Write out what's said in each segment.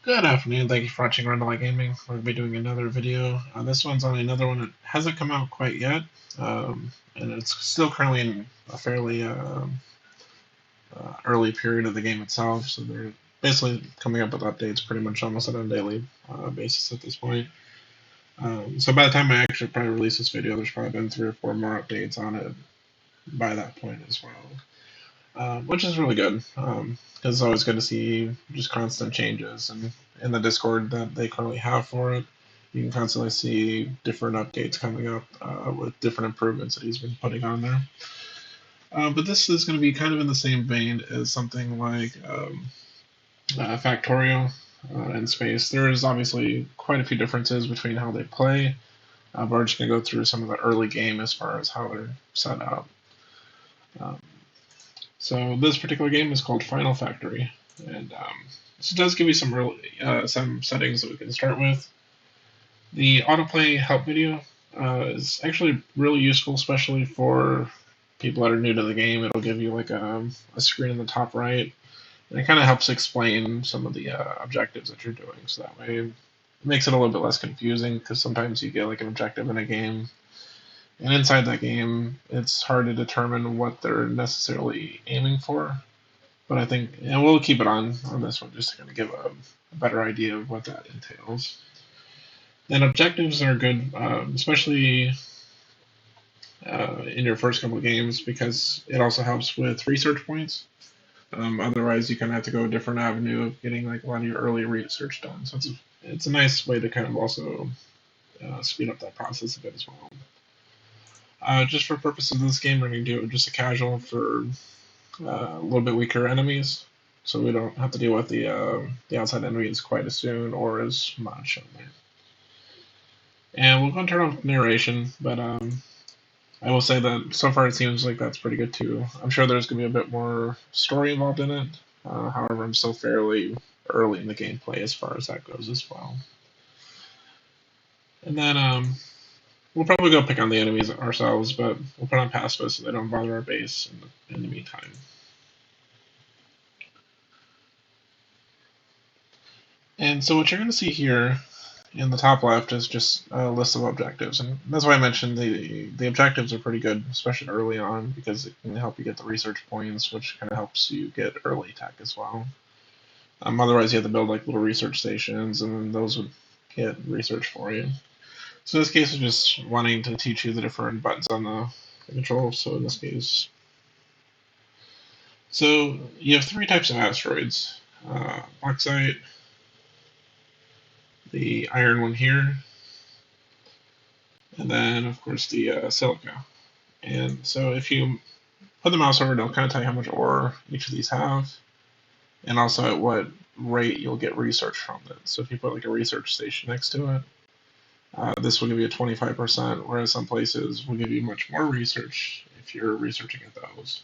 Good afternoon, thank you for watching Rundlii Gaming. We're going to be doing another video. This one's on another one that hasn't come out quite yet, and it's still currently in a fairly early period of the game itself, so they're basically coming up with updates pretty much almost on a daily basis at this point. So by the time I actually probably release this video, there's probably been 3 or 4 more updates on it by that point as well. Which is really good, because it's always good to see just constant changes. And in the Discord that they currently have for it, you can constantly see different updates coming up with different improvements that he's been putting on there. But this is going to be kind of in the same vein as something like Factorio and Space. There's obviously quite a few differences between how they play, but we're just going to go through some of the early game as far as how they're set up. So this particular game is called Final Factory, and this does give you some settings that we can start with. The autoplay help video is actually really useful, especially for people that are new to the game. It'll give you like a screen in the top right, and it kind of helps explain some of the objectives that you're doing. So that way, it makes it a little bit less confusing, because sometimes you get like an objective in a game, and inside that game, it's hard to determine what they're necessarily aiming for. But I think, and we'll keep it on this one just to kind of give a better idea of what that entails. Then objectives are good, especially in your first couple of games, because it also helps with research points. Otherwise, you kind of have to go a different avenue of getting like a lot of your early research done. So it's a nice way to kind of also speed up that process a bit as well. Just for purposes of this game, we're going to do just a casual for a little bit weaker enemies, so we don't have to deal with the outside enemies quite as soon or as much on there. And we're going to turn off narration, but I will say that so far it seems like that's pretty good too. I'm sure there's going to be a bit more story involved in it. However, I'm still fairly early in the gameplay as far as that goes as well. And then we'll probably go pick on the enemies ourselves, but we'll put on pacifist so they don't bother our base in the meantime. And so what you're going to see here in the top left is just a list of objectives, and that's why I mentioned the objectives are pretty good, especially early on, because it can help you get the research points, which kind of helps you get early tech as well. Otherwise, you have to build like little research stations, and then those would get research for you. So in this case, I'm just wanting to teach you the different buttons on the control. So in this case, so you have 3 types of asteroids: bauxite, the iron one here, and then of course the silica. And so if you put the mouse over, it'll kind of tell you how much ore each of these have, and also at what rate you'll get research from it. So if you put like a research station next to it, this will give you a 25%, whereas some places will give you much more research if you're researching at those.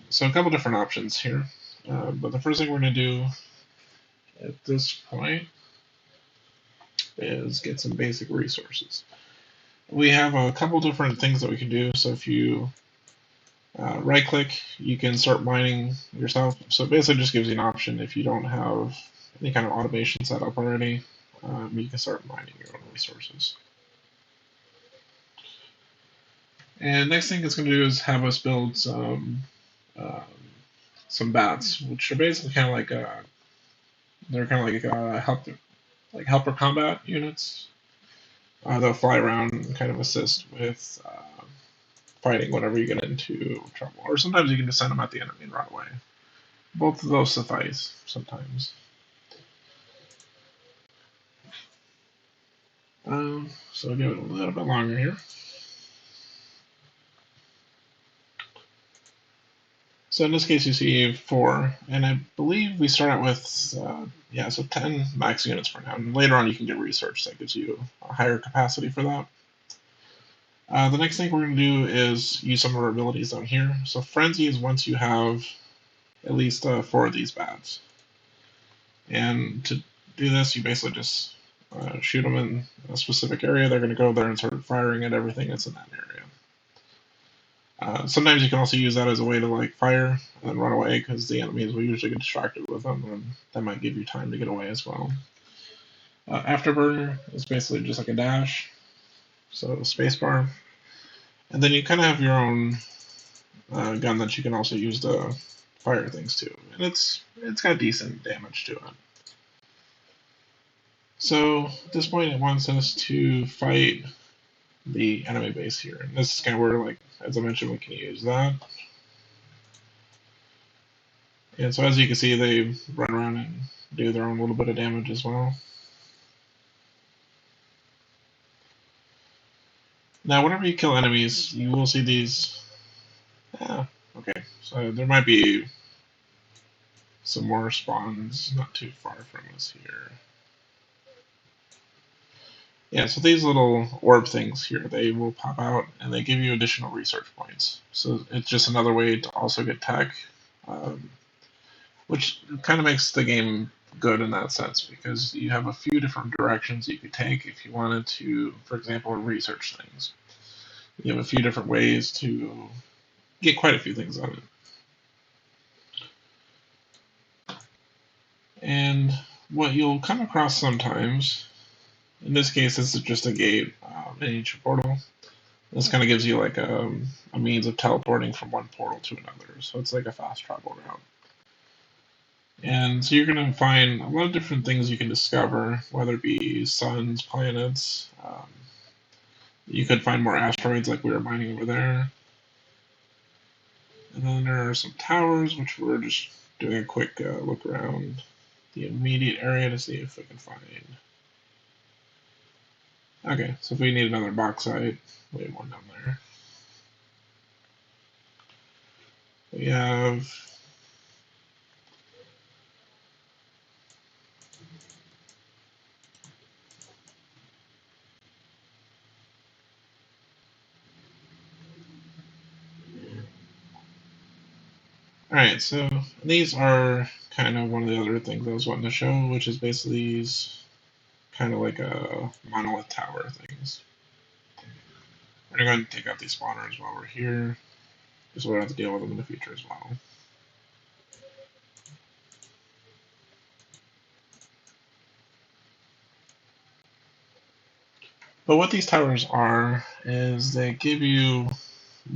So a couple different options here, but the first thing we're going to do at this point is get some basic resources. We have a couple different things that we can do. So if you right click, you can start mining yourself. So it basically just gives you an option if you don't have any kind of automation set up already. You can start mining your own resources. And next thing it's going to do is have us build some bats, which are basically kind of like they're kind of like helper combat units. They'll fly around and kind of assist with fighting whenever you get into trouble, or sometimes you can just send them at the enemy and run away. Both of those suffice sometimes. So I'll give it a little bit longer here. So in this case, you see 4, and I believe we start out with, so 10 max units for now. And later on, you can get research that gives you a higher capacity for that. The next thing we're going to do is use some of our abilities down here. So Frenzy is once you have at least 4 of these bats. And to do this, you basically just shoot them in a specific area. They're going to go there and start firing at everything that's in that area. Sometimes you can also use that as a way to like fire and then run away because the enemies will usually get distracted with them, and that might give you time to get away as well. Afterburner is basically just like a dash, so spacebar, and then you kind of have your own gun that you can also use to fire things too, and it's got decent damage to it. So at this point, it wants us to fight the enemy base here, and this is kind of where, like as I mentioned, we can use that. And so as you can see, they run around and do their own little bit of damage as well. Now, whenever you kill enemies, you will see these. Okay, so there might be some more spawns not too far from us here. Yeah, so these little orb things here, they will pop out and they give you additional research points. So it's just another way to also get tech, which kind of makes the game good in that sense because you have a few different directions you could take if you wanted to, for example, research things. You have a few different ways to get quite a few things out of it. And what you'll come across sometimes, in this case, this is just a gate in each portal. This kind of gives you like a means of teleporting from one portal to another. So it's like a fast travel route. And so you're going to find a lot of different things you can discover, whether it be suns, planets. You could find more asteroids like we were mining over there. And then there are some towers, which we're just doing a quick look around the immediate area to see if we can find. Okay, so if we need another bauxite, we have one down there. We have Alright, so these are kind of one of the other things I was wanting to show, which is basically these kind of like a monolith tower things. We're going to go ahead and take out these spawners while we're here, because we'll have to deal with them in the future as well. But what these towers are is they give you,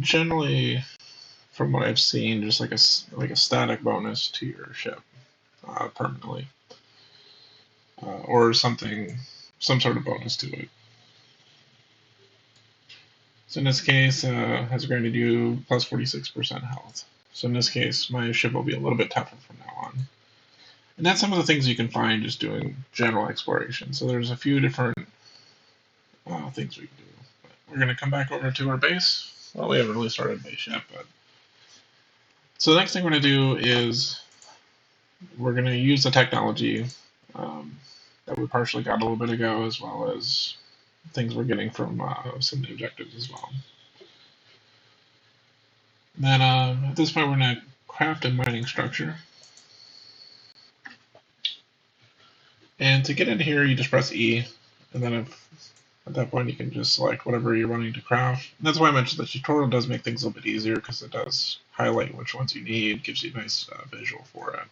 generally, from what I've seen, just like a static bonus to your ship permanently, or something, some sort of bonus to it. So in this case, has granted you plus 46% health. So in this case, my ship will be a little bit tougher from now on. And that's some of the things you can find just doing general exploration. So there's a few different things we can do. But we're going to come back over to our base. Well, we haven't really started base yet, but so the next thing we're going to do is we're going to use the technology that we partially got a little bit ago, as well as things we're getting from some of the objectives as well. Then at this point, we're going to craft a mining structure. And to get in here, you just press E, and then at that point you can just select whatever you're wanting to craft. And that's why I mentioned the tutorial does make things a little bit easier, because it does highlight which ones you need, gives you a nice visual for it.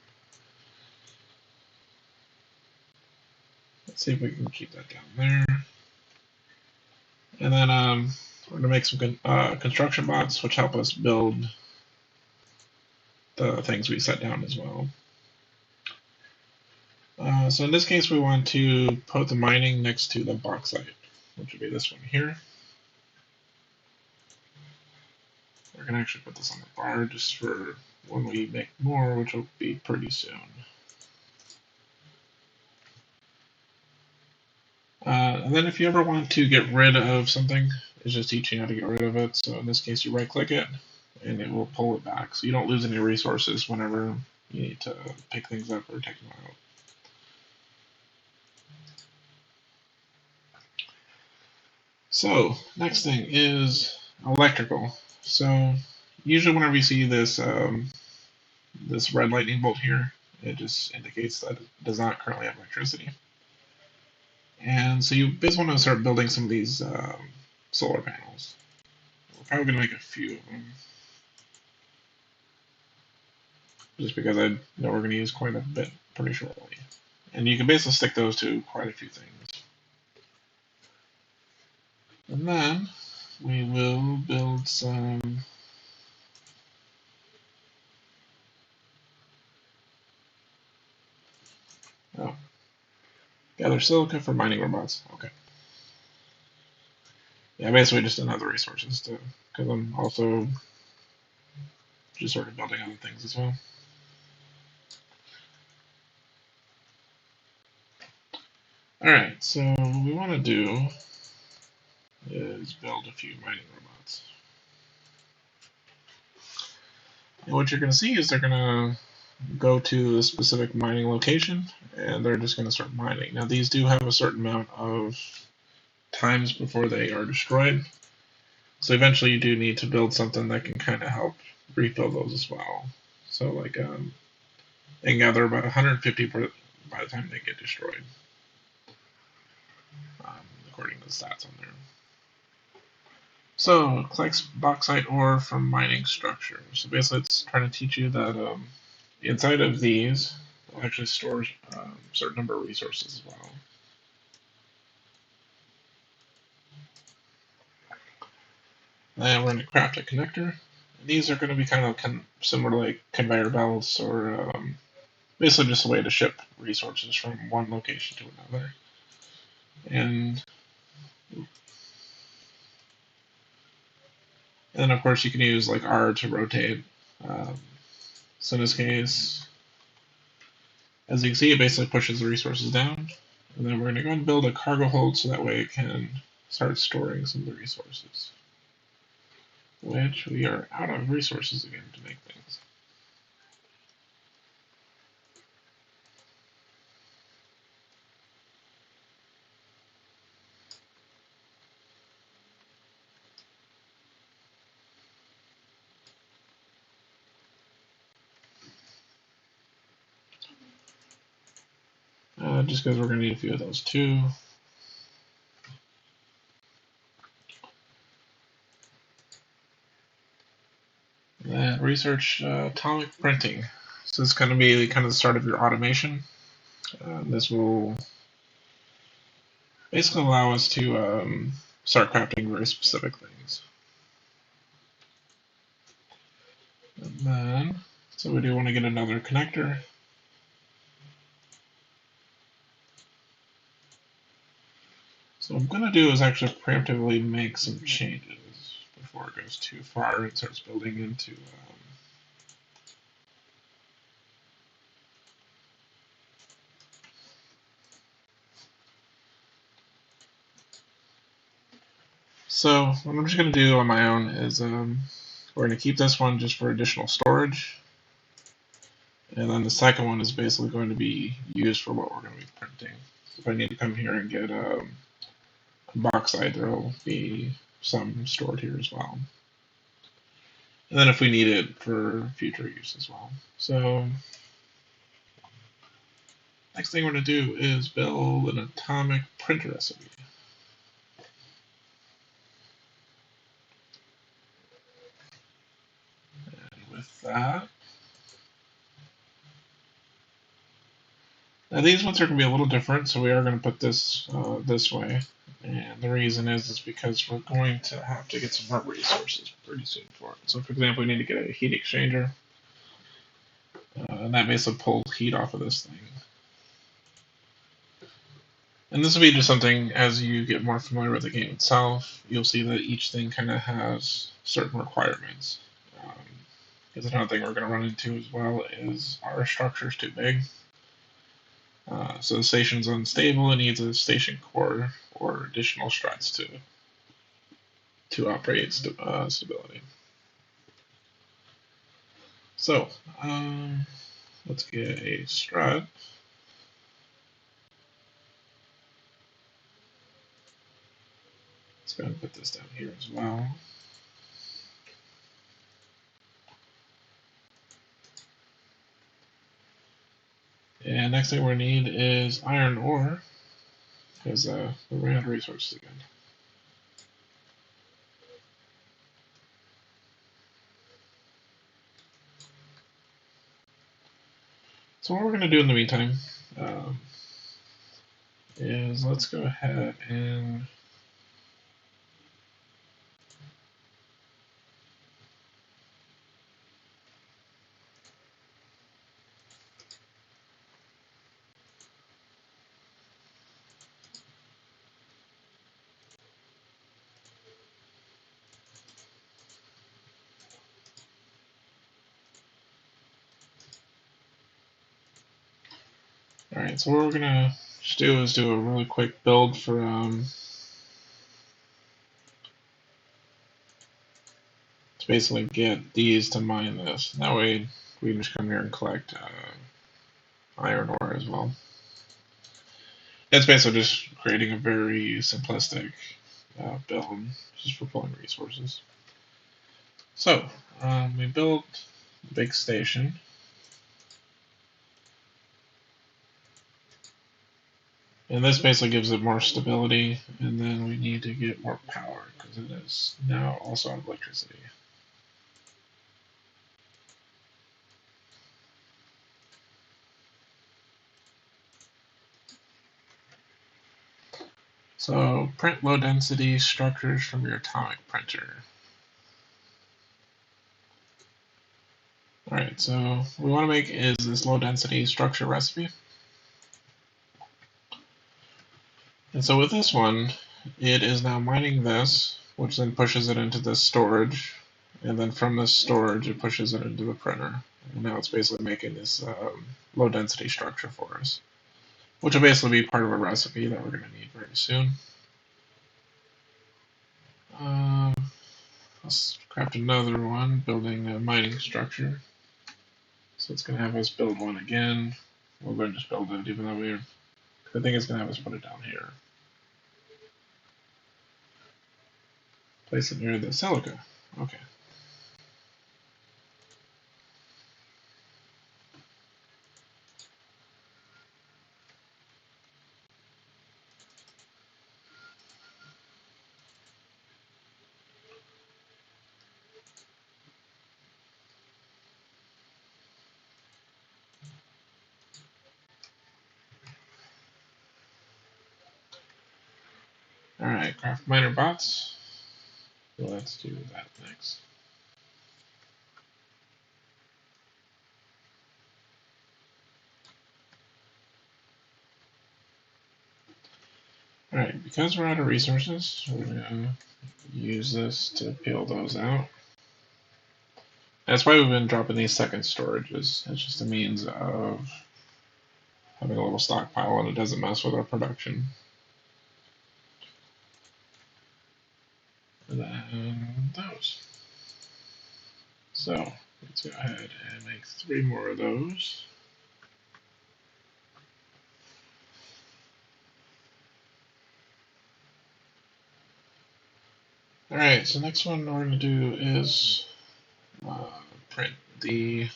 Let's see if we can keep that down there. And then we're going to make some construction bots, which help us build the things we set down as well. So in this case, we want to put the mining next to the bauxite, which would be this one here. We're going to actually put this on the bar just for when we make more, which will be pretty soon. And then if you ever want to get rid of something, it's just teaching how to get rid of it. So in this case, you right click it and it will pull it back. So you don't lose any resources whenever you need to pick things up or take them out. So next thing is electrical. So usually whenever you see this this red lightning bolt here, it just indicates that it does not currently have electricity. And so you basically want to start building some of these solar panels. We'll I'm probably going to make a few of them, just because I know we're going to use quite a bit pretty shortly. And you can basically stick those to quite a few things. And then we will build some gather silica for mining robots. Okay. Yeah, basically just another resources to, because I'm also just sort of building other things as well. Alright, so what we want to do is build a few mining robots. And what you're going to see is they're going to go to a specific mining location, and they're just going to start mining. Now, these do have a certain amount of times before they are destroyed, so eventually you do need to build something that can kind of help refill those as well. So, like, they can gather about 150 by the time they get destroyed, according to the stats on there. So, it collects bauxite ore from mining structures. So basically, it's trying to teach you that inside of these, will actually store a certain number of resources as well. Then we're going to craft a connector. These are going to be kind of similar to like conveyor belts, or basically just a way to ship resources from one location to another. And then of course you can use like R to rotate. So in this case, as you can see, it basically pushes the resources down. And then we're going to go and build a cargo hold so that way it can start storing some of the resources. Which we are out of resources again to make things. Just because we're going to need a few of those too. Then research atomic printing. So this is going to be kind of the start of your automation. This will basically allow us to start crafting very specific things. And then, so we do want to get another connector. So what I'm going to do is actually preemptively make some changes before it goes too far and starts building into So what I'm just going to do on my own is we're going to keep this one just for additional storage. And then the second one is basically going to be used for what we're going to be printing. So if I need to come here and get bauxite, there will be some stored here as well. And then if we need it for future use as well. So next thing we're going to do is build an atomic printer recipe. And with that, now these ones are going to be a little different, so we are going to put this this way. And the reason is because we're going to have to get some more resources pretty soon for it. So for example, we need to get a heat exchanger. And that basically pulls heat off of this thing. And this will be just something, as you get more familiar with the game itself, you'll see that each thing kind of has certain requirements. Because another thing we're going to run into as well is our structure's too big. So the station's unstable, it needs a station core or additional struts to operate stability. So, let's get a strut. Let's go ahead and put this down here as well. And next thing we need is iron ore, because we ran out of resources again. So what we're going to do in the meantime is let's go ahead and alright, so what we're going to do is do a really quick build for to basically get these to mine this. That way we can just come here and collect iron ore as well. It's basically just creating a very simplistic build just for pulling resources. So we built a big station. And this basically gives it more stability, and then we need to get more power because it is now also out of electricity. So print low density structures from your atomic printer. Alright, so what we want to make is this low density structure recipe. And so with this one, it is now mining this, which then pushes it into this storage, and then from this storage it pushes it into the printer. And now it's basically making this low density structure for us, which will basically be part of a recipe that we're going to need very soon. Let's craft another one, building a mining structure. So it's going to have us build one again. We're going to just build it, even though I think it's going to have us put it down here. Place it near the silica. Okay. Alright, craft miner bots. Let's do that next. Alright, because we're out of resources, we're going to use this to peel those out. That's why we've been dropping these second storages. It's just a means of having a little stockpile and it doesn't mess with our production. And then those. So let's go ahead and make 3 more of those. Alright, so next one we're going to do is print the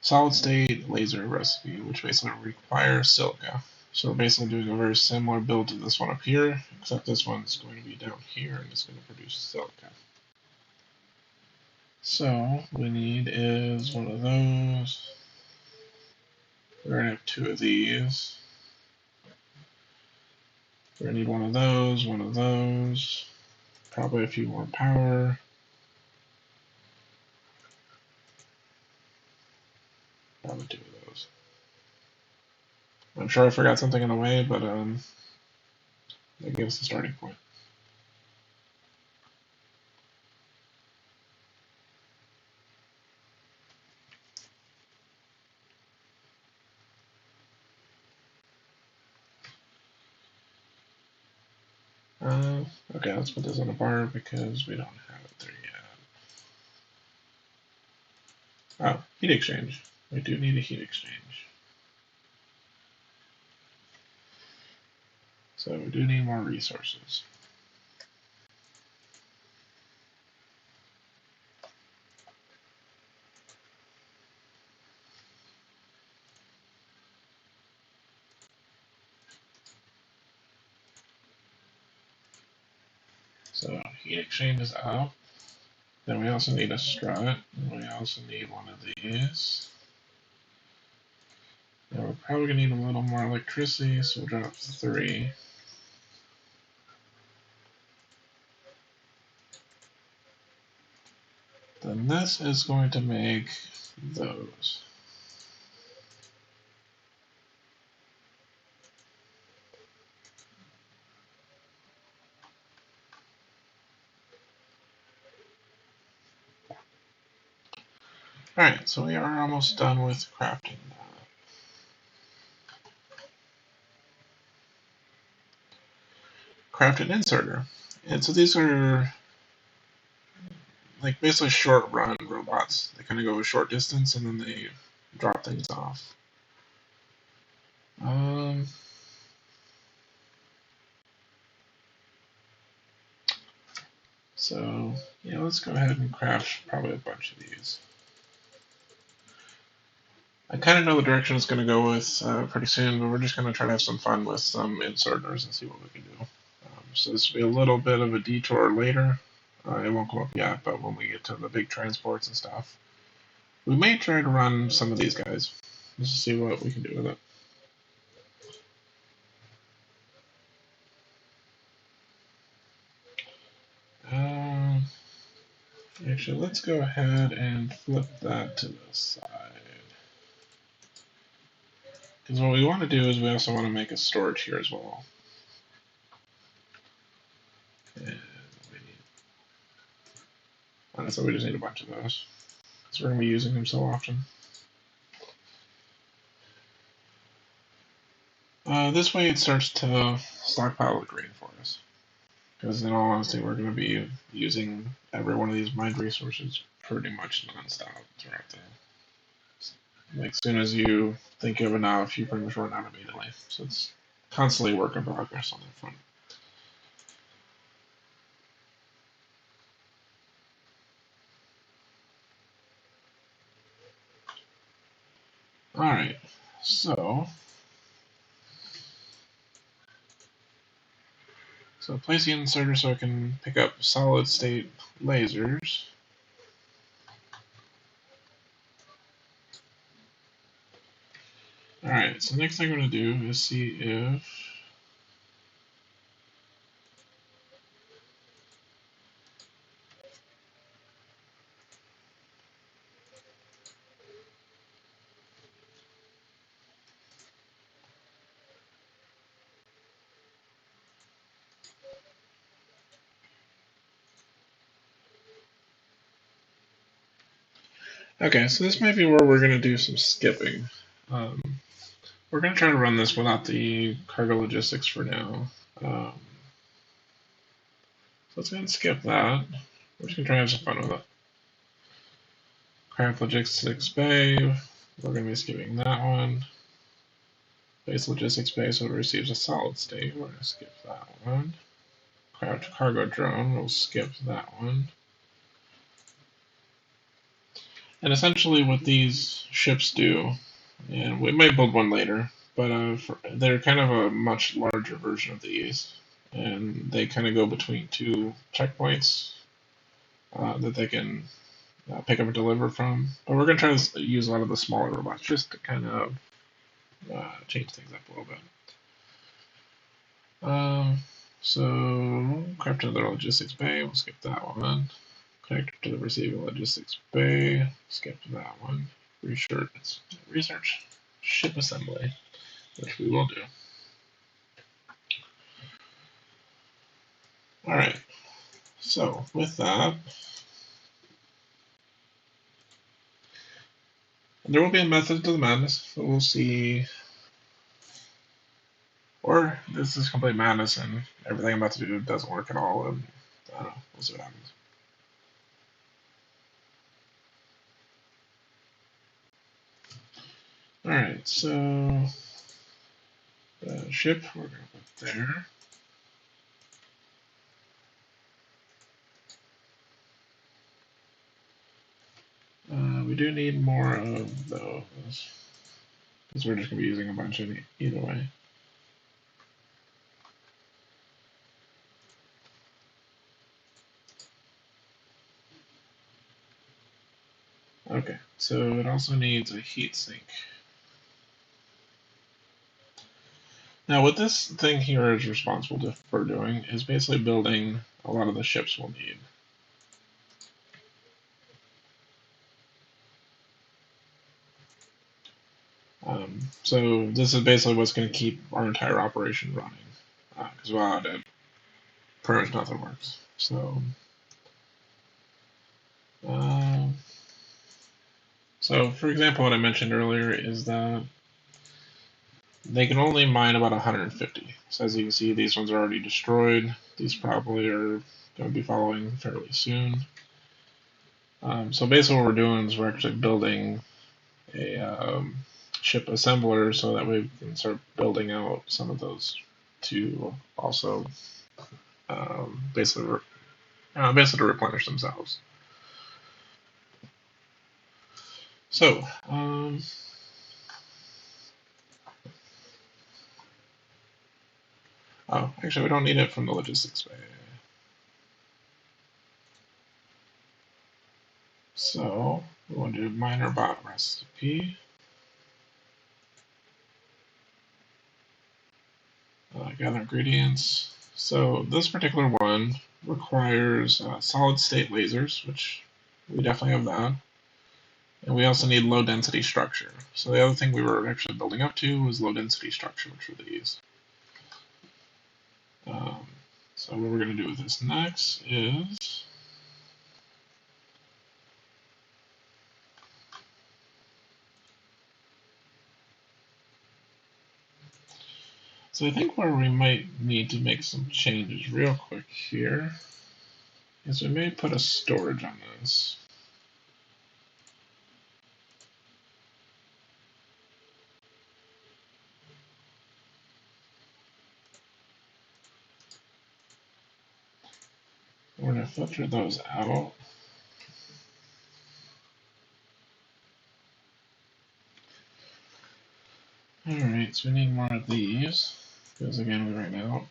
solid state laser recipe, which basically requires silica. So we're basically doing a very similar build to this one up here, except this one's going to be down here and it's going to produce silica. So what we need is one of those. We're going to have 2 of these. We're going to need one of those, probably a few more power. Probably 2 of those. I'm sure I forgot something on the way, but that gives us the starting point. Okay, let's put this on a bar because we don't have it there yet. Oh, heat exchange. We do need a heat exchange. So we do need more resources. So heat exchange is up. Then we also need a strut. And we also need one of these. Now we're probably going to need a little more electricity, so we'll drop 3. Then this is going to make those. Alright, so we are almost done with crafting that. Craft an inserter. And so these are like basically short run robots. They kind of go a short distance and then they drop things off. Um, so yeah, let's go ahead and craft probably a bunch of these. I kind of know the direction it's going to go with pretty soon, but we're just going to try to have some fun with some inserters and see what we can do. So this will be a little bit of a detour later. It won't come up yet, but when we get to the big transports and stuff, we may try to run some of these guys just to see what we can do with it. Actually, let's go ahead and flip that to the side. Because what we want to do is we also want to make a storage here as well. And honestly, we just need a bunch of those. Because we're going to be using them so often. This way it starts to stockpile the grain for us. Because in all honesty, we're going to be using every one of these mined resources pretty much non-stop throughout the. Like, as soon as you think you have enough, you pretty much run out immediately. So it's constantly work in progress on that front. Alright, so place the inserter so I can pick up solid state lasers. Alright, so next thing I'm going to do is see if okay, so this might be where we're going to do some skipping. We're going to try to run this without the cargo logistics for now. So let's go ahead and skip that. We're just going to try to have some fun with it. Craft logistics bay. We're going to be skipping that one. Base logistics bay, so it receives a solid state. We're going to skip that one. Craft cargo drone. We'll skip that one. And essentially what these ships do, and we might build one later, but they're kind of a much larger version of these, and they kind of go between 2 checkpoints that they can pick up and deliver from. But we're going to try to use a lot of the smaller robots just to kind of change things up a little bit. So craft another logistics bay, we'll skip that one. Connect to the receiving logistics bay, skip that one. Research ship assembly, which we will do. Alright, so with that, there will be a method to the madness, but we'll see. Or this is complete madness and everything I'm about to do doesn't work at all, and I don't know, we'll see what happens. Alright, so the ship we're going to put there. We do need more of those, because we're just going to be using a bunch of either way. Okay, so it also needs a heat sink. Now, what this thing here is responsible for doing is basically building a lot of the ships we'll need. So this is basically what's going to keep our entire operation running, because without it, pretty much nothing works. Um, so for example, what I mentioned earlier is that they can only mine about 150. So as you can see, these ones are already destroyed. These probably are going to be following fairly soon. So basically what we're doing is we're actually building a ship assembler so that we can start building out some of those to also basically to replenish themselves. So, oh, actually, we don't need it from the logistics bay. So, we want to do miner bot recipe. Gather ingredients. So, this particular one requires solid state lasers, which we definitely have that. And we also need low density structure. So the other thing we were actually building up to was low density structure, which were these. So what we're going to do with this next is so I think where we might need to make some changes real quick here is we may put a storage on this. We're going to filter those out. Alright, so we need more of these, because again we ran out.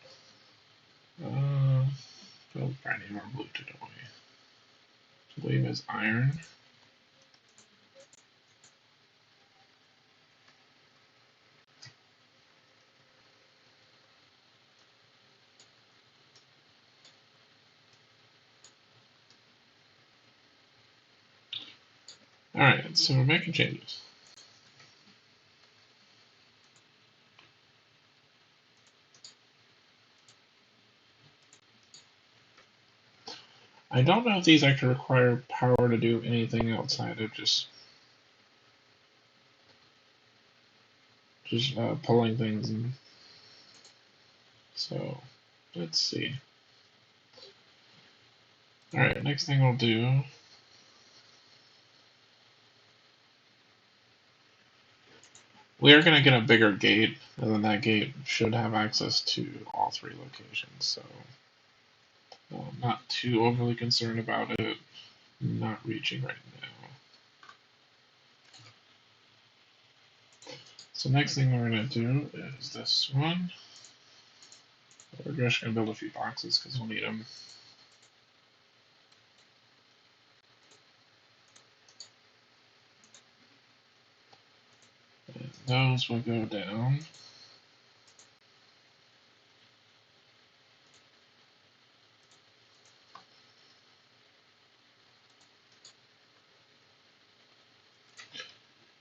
We'll probably need more blue to do. I believe is iron. Alright, so we're making changes. I don't know if these actually require power to do anything outside of just pulling things in. So let's see. Alright, next thing we'll do we are going to get a bigger gate, and then that gate should have access to all three locations. So I'm not too overly concerned about it not reaching right now. So next thing we're going to do is this one. We're just going to build a few boxes because we'll need them. And those will go down.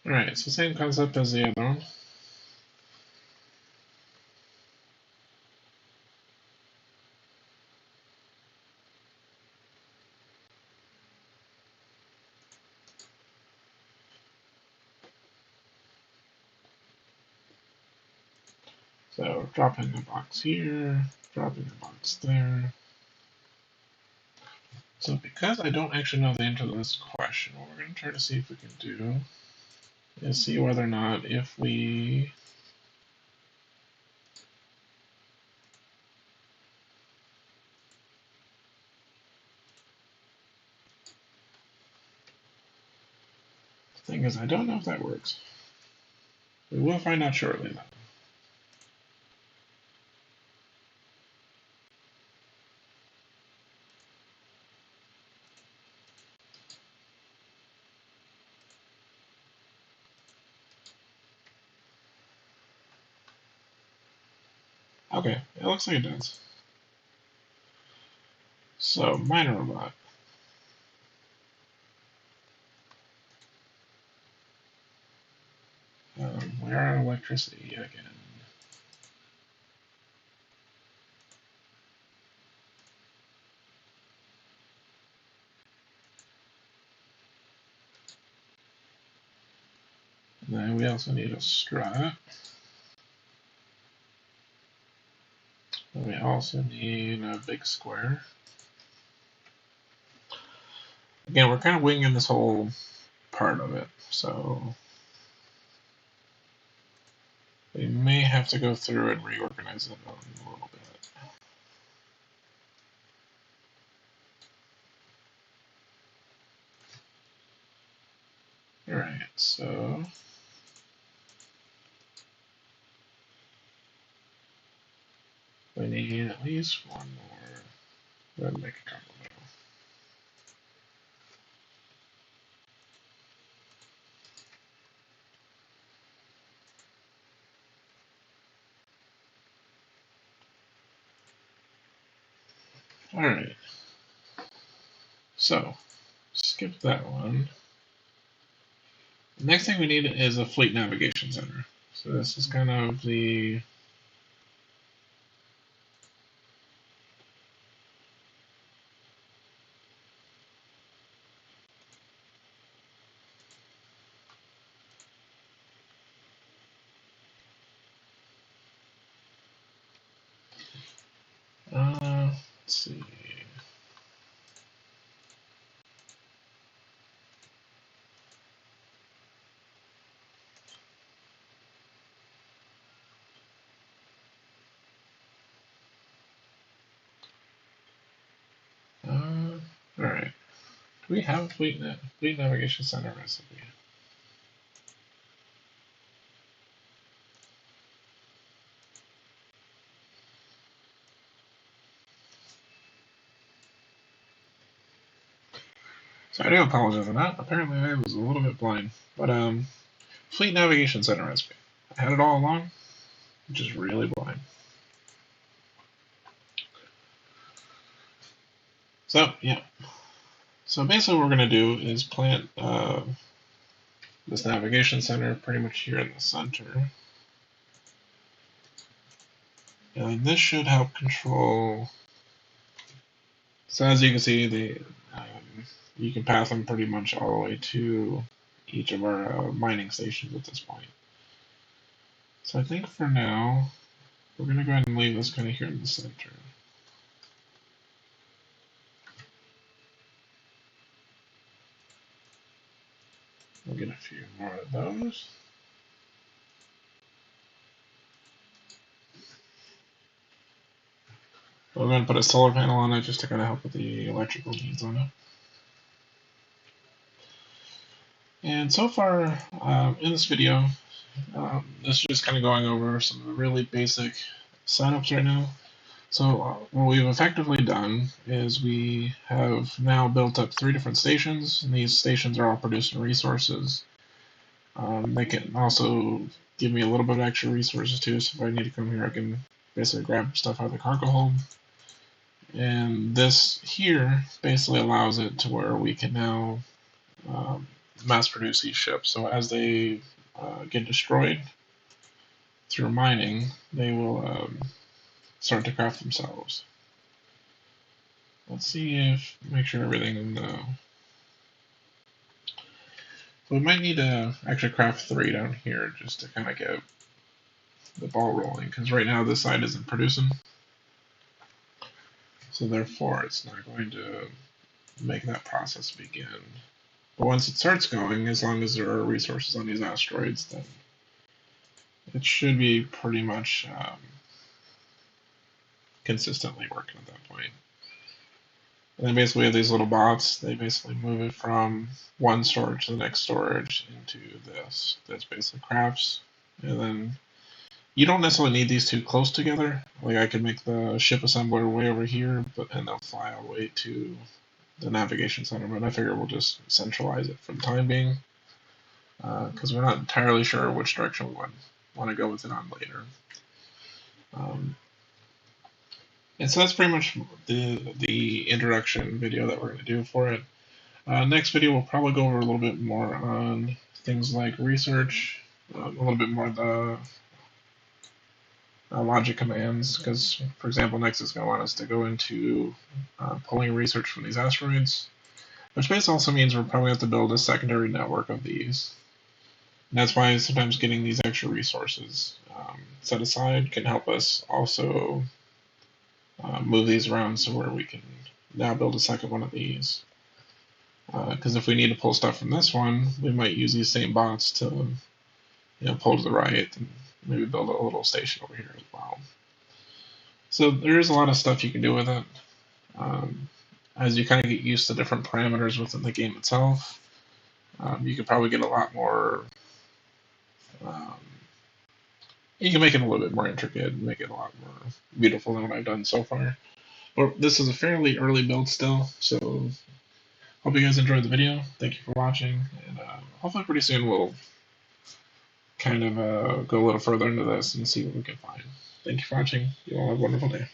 Alright, so same concept as the other one. So dropping a box here, dropping a box there. So because I don't actually know the answer to this question, what we're going to try to see if we can do is see whether or not if we the thing is I don't know if that works. We will find out shortly though. Okay, it looks like it does. So, miner robot. Where are electricity again? And then we also need a strut. And we also need a big square. Again, we're kind of winging this whole part of it, so we may have to go through and reorganize it a little bit. Alright, so we need at least one more. Go ahead and make a couple now. Alright, so skip that one. The next thing we need is a fleet navigation center. So this is kind of the let's see. Alright. Do we have a fleet navigation center recipe? So I do apologize for that. Apparently I was a little bit blind. But fleet navigation center recipe. I had it all along. I'm just really blind. So yeah. So basically what we're gonna do is plant this navigation center pretty much here in the center. And this should help control. So as you can see, you can path them pretty much all the way to each of our mining stations at this point. So I think for now, we're going to go ahead and leave this kind of here in the center. We'll get a few more of those. We're going to put a solar panel on it just to kind of help with the electrical needs on it. And so far in this video, this is just kind of going over some really basic setups right now. So what we've effectively done is we have now built up 3 different stations, and these stations are all producing resources. They can also give me a little bit of extra resources too, so if I need to come here, I can basically grab stuff out of the cargo hold. And this here basically allows it to where we can now mass produce these ships. So as they get destroyed through mining, they will start to craft themselves. Let's see if, make sure everything in the. So we might need to actually craft 3 down here just to kind of get the ball rolling, because right now this side isn't producing. So therefore it's not going to make that process begin. But once it starts going, as long as there are resources on these asteroids, then it should be pretty much consistently working at that point. And then basically we have these little bots, they basically move it from one storage to the next storage into this. That's basically crafts. And then you don't necessarily need these 2 close together. Like I could make the ship assembler way over here, and they'll fly all the way to the navigation center. But I figure we'll just centralize it for the time being, because we're not entirely sure which direction we want to go with it on later. And so that's pretty much the introduction video that we're going to do for it. Next video, we'll probably go over a little bit more on things like research, a little bit more of the logic commands, because, for example, next is going to want us to go into pulling research from these asteroids, which basically also means we're probably have to build a secondary network of these. And that's why sometimes getting these extra resources set aside can help us also move these around so where we can now build a second one of these. Because if we need to pull stuff from this one, we might use these same bots to pull to the right and maybe build a little station over here as well. So there is a lot of stuff you can do with it. As you kind of get used to different parameters within the game itself, you can probably get a lot more. You can make it a little bit more intricate and make it a lot more beautiful than what I've done so far. But this is a fairly early build still, so hope you guys enjoyed the video. Thank you for watching, and hopefully pretty soon we'll kind of go a little further into this and see what we can find. Thank you for watching. You all have a wonderful day.